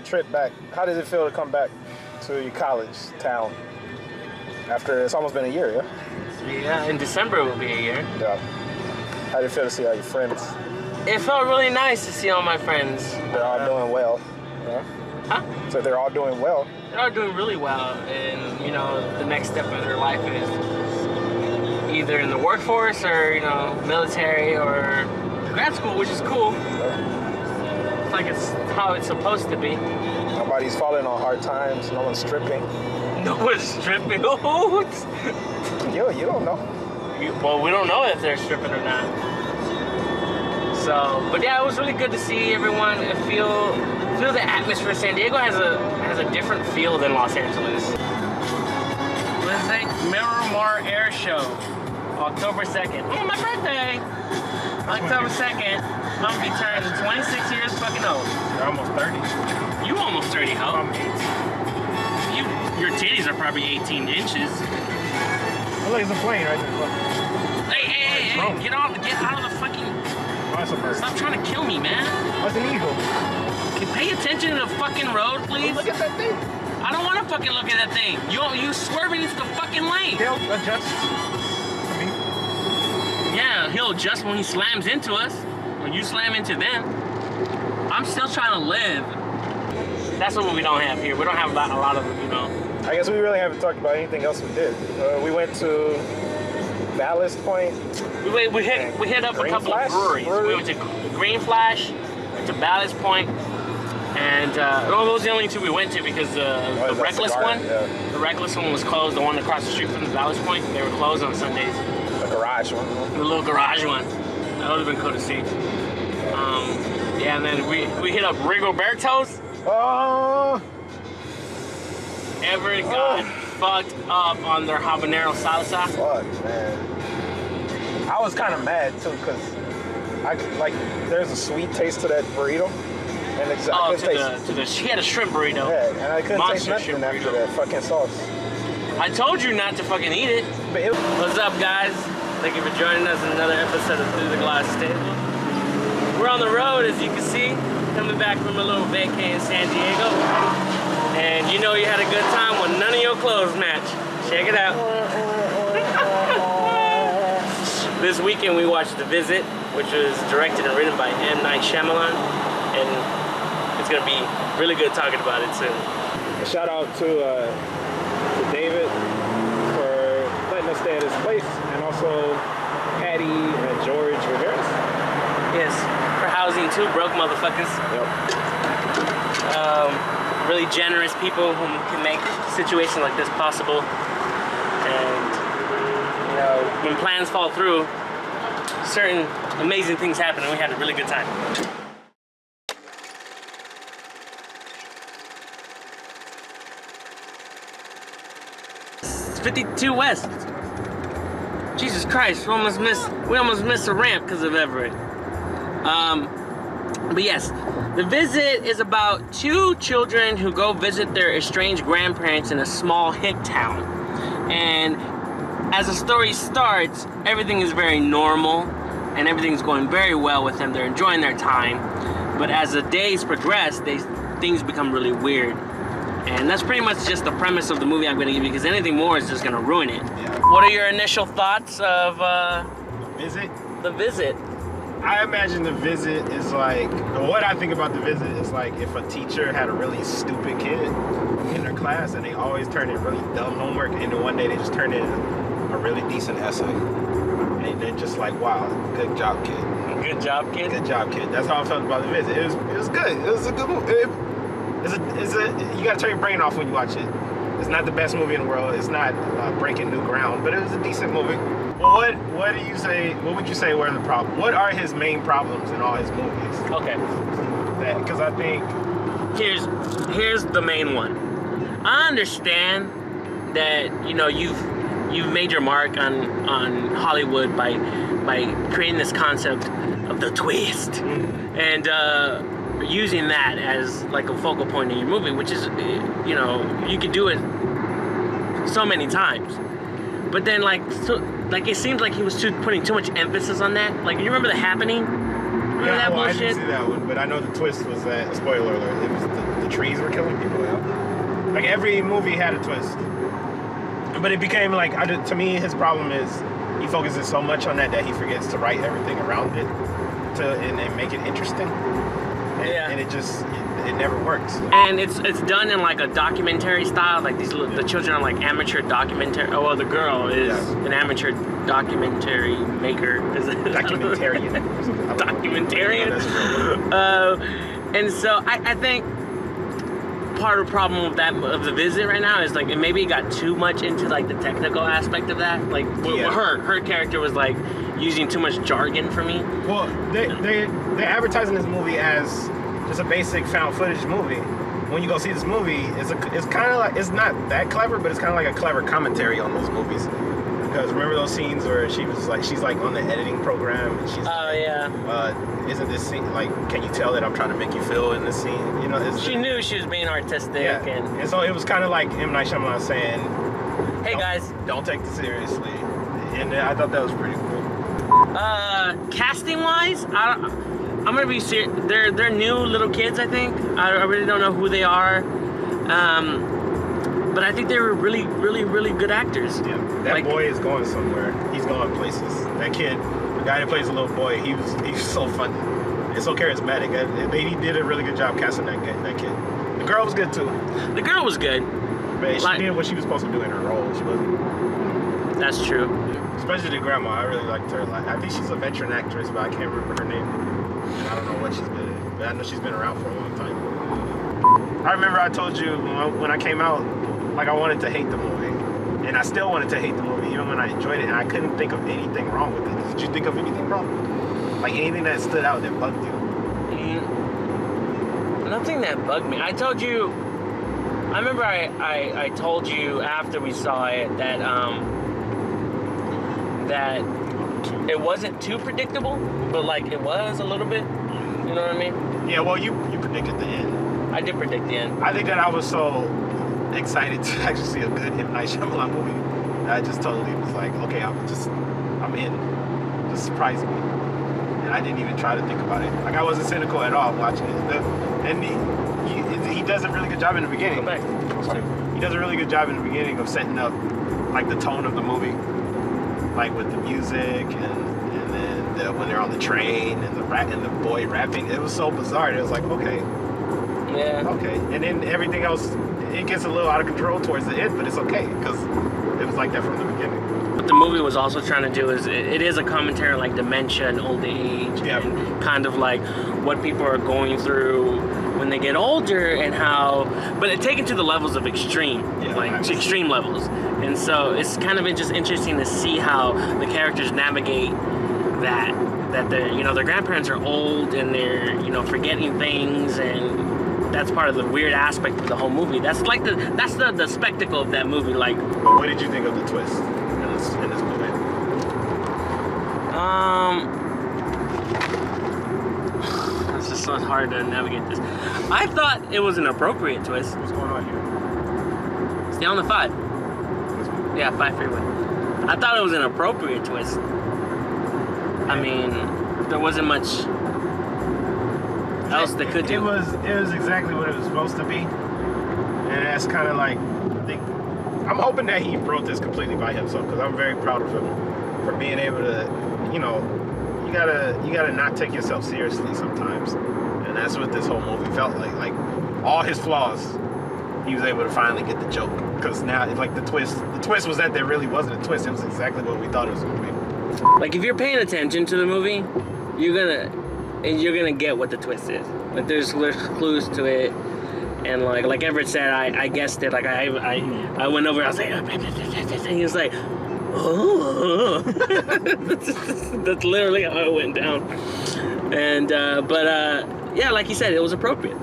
trip back. How does it feel to come back to your college town after it's almost been a year, yeah? Yeah, in December it will be a year. Yeah. How did it feel to see all your friends? It felt really nice to see all my friends. They're all doing well. Yeah. Huh? So they're all doing well. They're all doing really well, and you know, the next step of their life is either in the workforce or, you know, military or grad school, which is cool. Yeah. It's like it's how it's supposed to be. Nobody's falling on hard times. No one's stripping. No one's stripping. You don't know. Well, we don't know if they're stripping or not. So, but yeah, it was really good to see everyone. Feel the atmosphere. San Diego has a different feel than Los Angeles. Let's say Miramar Air Show, October 2nd. Oh, my birthday! October 2nd. I'm gonna be turning 26 years fucking old. You're almost 30. You almost 30, huh? I'm 18. Your titties are probably 18 inches. Oh, look, it's a plane right there. Hey, get out of the fucking... Oh, that's a bird. Stop trying to kill me, man. That's an eagle. Can you pay attention to the fucking road, please? Oh, look at that thing. I don't want to fucking look at that thing. You swerving into the fucking lane. He'll adjust. Yeah, he'll adjust when he slams into us. When you slam into them. I'm still trying to live. That's what we don't have here. We don't have a lot of, you know. I guess we really haven't talked about anything else we did. We went to Ballast Point. We hit up a couple of breweries. We went to Green Flash, to Ballast Point, and those were the only two we went to because the Reckless one, the Reckless one was closed. The one across the street from the Ballast Point, they were closed on Sundays. The garage one. The little garage one. That would have been cool to see. Yeah, and then we hit up Rigoberto's. Oh! Everett got fucked up on their habanero salsa. Fuck, man. I was kind of mad too, because there's a sweet taste to that burrito. And she had a shrimp burrito. Yeah, and I couldn't taste nothing after that fucking sauce. I told you not to fucking eat it. What's up, guys? Thank you for joining us in another episode of Through the Glass Table. We're on the road, as you can see, coming back from a little vacay in San Diego. And you know you had a good time when none of your clothes match. Check it out. This weekend we watched The Visit, which was directed and written by M. Night Shyamalan. And it's gonna be really good talking about it soon. A shout out to David for letting us stay at his place, and also Patty and George Rivera's. Yes, for housing two broke motherfuckers. Yep. Really generous people who can make situations like this possible. And you know, when plans fall through, certain amazing things happen, and we had a really good time. It's 52 West. Jesus Christ, we almost missed a ramp because of Everett. But yes, The Visit is about two children who go visit their estranged grandparents in a small hick town. And as the story starts, everything is very normal and everything's going very well with them. They're enjoying their time. But as the days progress, things become really weird. And that's pretty much just the premise of the movie I'm going to give you, because anything more is just going to ruin it. Yeah. What are your initial thoughts of The Visit? The Visit? I imagine The Visit is like, what I think about The Visit is like if a teacher had a really stupid kid in their class and they always turn in really dumb homework, and then one day they just turn in a really decent essay. And they're just like, wow, good job, kid. Good job, kid? Good job, kid. That's how I felt about The Visit. It was good. It was a good movie. You gotta turn your brain off when you watch it. It's not the best movie in the world. It's not breaking new ground, but it was a decent movie. Well, what do you say? What would you say were the problems? What are his main problems in all his movies? Okay. Because I think here's the main one. I understand that you've made your mark on Hollywood by creating this concept of the twist and using that as like a focal point in your movie, which is you could do it so many times. But then it seems like he was putting too much emphasis on that. Like, you remember The Happening? Remember that bullshit? I didn't see that one, but I know the twist was that, spoiler alert, it was the the trees were killing people. Yeah. Like every movie had a twist, but it became like to me his problem is he focuses so much on that he forgets to write everything around it and make it interesting. And it never works. And it's done in like a documentary style. Like the children are like amateur documentary. Oh well, the girl is an amateur documentary maker. Documentarian. Documentarian. And so I think part of the problem of the visit right now is like maybe it got too much into like the technical aspect of that. Like her character was like using too much jargon for me. Well, they're advertising this movie as just a basic found footage movie. When you go see this movie, it's kind of like, it's not that clever, but it's kind of like a clever commentary on those movies. Because remember those scenes where she's like on the editing program and she's isn't this scene like, can you tell that I'm trying to make you feel in this scene? You know, she knew she was being artistic. Yeah. And so it was kind of like M. Night Shyamalan saying, hey guys, don't take this seriously. And I thought that was pretty cool. Casting wise, I'm gonna be serious. They're new little kids, I think. I really don't know who they are, but I think they were really, really, really good actors. Yeah, that boy is going somewhere. He's going places. That kid, the guy that plays the little boy, he was so funny. It's so charismatic. He did a really good job casting that kid. The girl was good too. The girl was good. But she did what she was supposed to do in her role. She wasn't. That's true. Yeah. Especially the grandma. I really liked her. Like, I think she's a veteran actress, but I can't remember her name. I don't know what she's been in, but I know she's been around for a long time. I remember I told you when I came out, like I wanted to hate the movie. And I still wanted to hate the movie, even when I enjoyed it, and I couldn't think of anything wrong with it. Did you think of anything wrong? Like anything that stood out that bugged you? Nothing that bugged me. I told you, I remember I told you after we saw it that that it wasn't too predictable, but like it was a little bit. You know what I mean? Yeah, well, you predicted the end. I did predict the end. I think that I was so excited to actually see a good M. Night Shyamalan movie. I just totally was like, okay, I'm in. Just surprise me. And I didn't even try to think about it. Like I wasn't cynical at all watching it. And he does a really good job in the beginning. Go back. He does a really good job in the beginning of setting up like the tone of the movie, like with the music and then when they're on the train and the boy rapping. It was so bizarre. It was like, okay. Yeah. Okay. And then everything else, it gets a little out of control towards the end, but it's okay because it was like that from the beginning. What the movie was also trying to do is it is a commentary on like dementia and old age and kind of like what people are going through when they get older and how, but it taken to the levels of extreme, extreme levels. And so it's kind of just interesting to see how the characters navigate that their grandparents are old and they're forgetting things, and that's part of the weird aspect of the whole movie. That's like the spectacle of that movie. Like, but what did you think of the twist in this movie? It's just so hard to navigate this. I thought it was an appropriate twist. What's going on here? Stay on the 5. Yeah, 5 freeway. I thought it was an appropriate twist. I mean, there wasn't much else they could do. It was exactly what it was supposed to be, and that's kind of like, I think, I'm hoping that he wrote this completely by himself because I'm very proud of him for being able to, you gotta not take yourself seriously sometimes, and that's what this whole movie felt like. Like all his flaws, he was able to finally get the joke because now, like the twist was that there really wasn't a twist. It was exactly what we thought it was going to be. Like if you're paying attention to the movie, you're gonna get what the twist is. Like there's clues to it, and like Everett said, I guessed it. Like I went over, I was like, and he was like, oh, that's literally how it went down. And yeah, like you said, it was appropriate.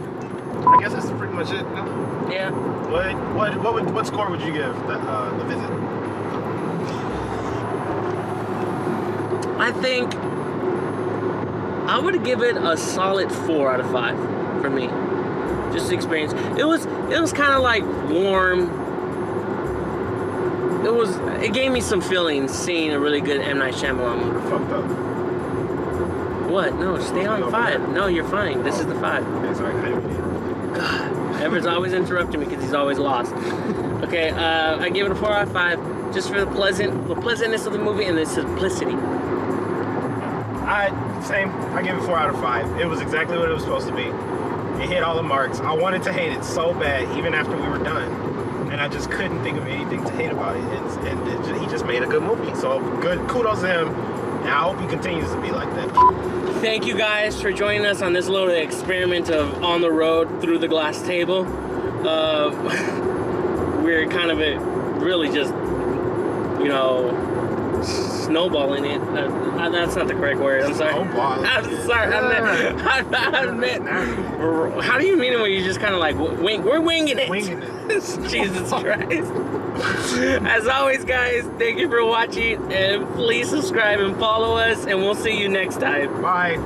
I guess that's pretty much it. No? Yeah. What score would you give the visit? I think I would give it a solid 4 out of 5 for me. Just the experience. It was kind of like warm. It gave me some feelings seeing a really good M. Night Shyamalan movie. Fucked up. What? No, stay on 5. No, you're fine. This is the 5. Okay, sorry. God. Everett's always interrupting me because he's always lost. Okay, I give it a 4 out of 5, just for the pleasantness of the movie and the simplicity. Same. I give it 4 out of 5. It was exactly what it was supposed to be. It hit all the marks. I wanted to hate it so bad, even after we were done, and I just couldn't think of anything to hate about it. He just made a good movie. So good, kudos to him, and I hope he continues to be like that. Thank you guys for joining us on this little experiment of On the Road Through the Glass Table. We're kind of really just, you know, snowballing it. That's not the correct word. I'm sorry. Snowballing. I'm sorry. I meant, how do you mean it when you just kind of like wing? We're winging it. Winging it. Jesus Christ. As always, guys, thank you for watching, and please subscribe and follow us, and we'll see you next time. Bye.